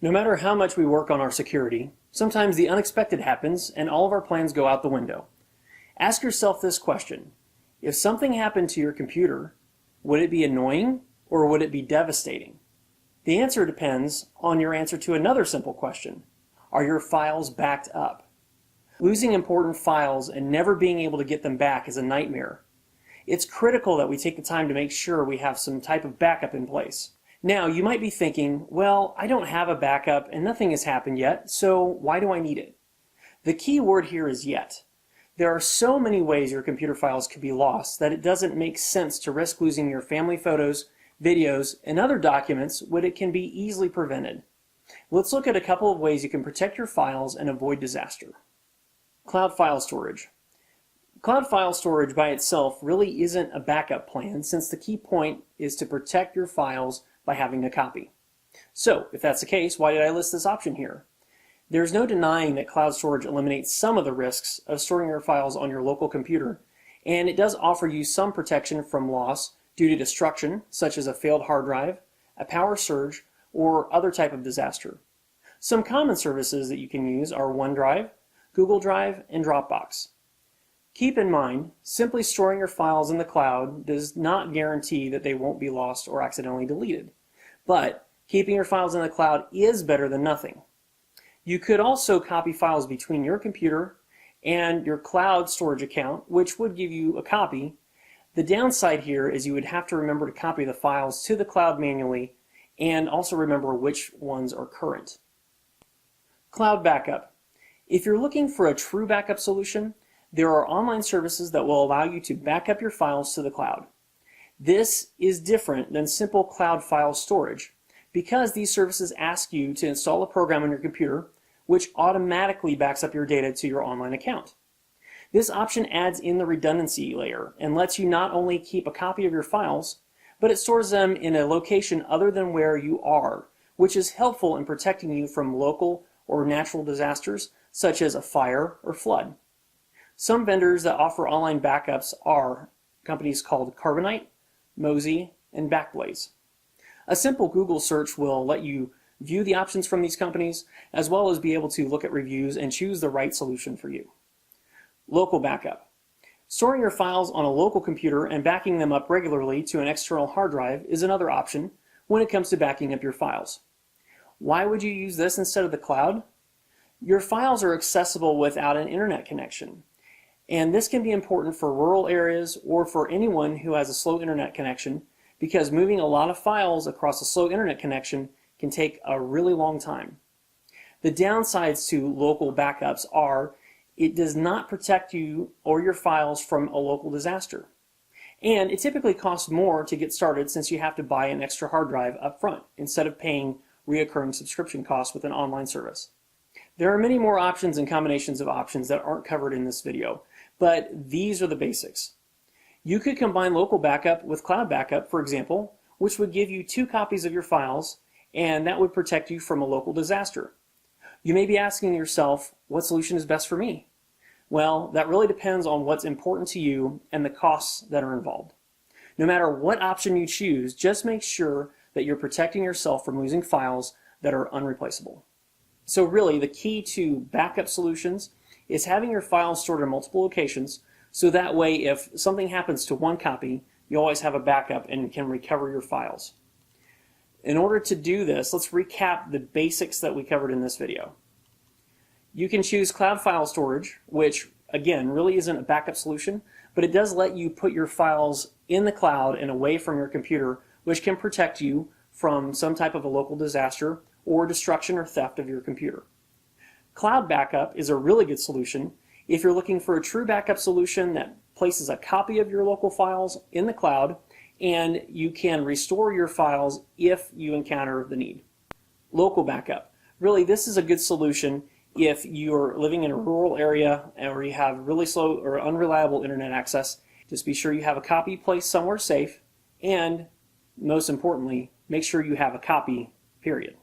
No matter how much we work on our security, sometimes the unexpected happens and all of our plans go out the window. Ask yourself this question: if something happened to your computer, would it be annoying or would it be devastating? The answer depends on your answer to another simple question: are your files backed up? Losing important files and never being able to get them back is a nightmare. It's critical that we take the time to make sure we have some type of backup in place. Now, you might be thinking, well, I don't have a backup and nothing has happened yet, so why do I need it? The key word here is yet. There are so many ways your computer files could be lost that it doesn't make sense to risk losing your family photos, videos, and other documents when it can be easily prevented. Let's look at a couple of ways you can protect your files and avoid disaster. Cloud file storage. Cloud file storage by itself really isn't a backup plan, since the key point is to protect your files by having a copy. So, if that's the case, why did I list this option here? There's no denying that cloud storage eliminates some of the risks of storing your files on your local computer, and it does offer you some protection from loss due to destruction, such as a failed hard drive, a power surge, or other type of disaster. Some common services that you can use are OneDrive, Google Drive, and Dropbox. Keep in mind, simply storing your files in the cloud does not guarantee that they won't be lost or accidentally deleted. But keeping your files in the cloud is better than nothing. You could also copy files between your computer and your cloud storage account, which would give you a copy. The downside here is you would have to remember to copy the files to the cloud manually and also remember which ones are current. Cloud backup. If you're looking for a true backup solution, there are online services that will allow you to back up your files to the cloud. This is different than simple cloud file storage because these services ask you to install a program on your computer which automatically backs up your data to your online account. This option adds in the redundancy layer and lets you not only keep a copy of your files, but it stores them in a location other than where you are, which is helpful in protecting you from local or natural disasters such as a fire or flood. Some vendors that offer online backups are companies called Carbonite, Mozy, and Backblaze. A simple Google search will let you view the options from these companies, as well as be able to look at reviews and choose the right solution for you. Local backup. Storing your files on a local computer and backing them up regularly to an external hard drive is another option when it comes to backing up your files. Why would you use this instead of the cloud? Your files are accessible without an internet connection. And this can be important for rural areas or for anyone who has a slow internet connection, because moving a lot of files across a slow internet connection can take a really long time. The downsides to local backups are it does not protect you or your files from a local disaster. And it typically costs more to get started since you have to buy an extra hard drive up front instead of paying reoccurring subscription costs with an online service. There are many more options and combinations of options that aren't covered in this video, but these are the basics. You could combine local backup with cloud backup, for example, which would give you 2 copies of your files, and that would protect you from a local disaster. You may be asking yourself, what solution is best for me? Well, that really depends on what's important to you and the costs that are involved. No matter what option you choose, just make sure that you're protecting yourself from losing files that are unreplaceable. So really, the key to backup solutions is having your files stored in multiple locations, so that way if something happens to one copy, you always have a backup and can recover your files. In order to do this, let's recap the basics that we covered in this video. You can choose cloud file storage, which again really isn't a backup solution, but it does let you put your files in the cloud and away from your computer, which can protect you from some type of a local disaster or destruction or theft of your computer. Cloud backup is a really good solution if you're looking for a true backup solution that places a copy of your local files in the cloud and you can restore your files if you encounter the need. Local backup. Really, this is a good solution if you're living in a rural area or you have really slow or unreliable internet access. Just be sure you have a copy placed somewhere safe, and most importantly, make sure you have a copy, period.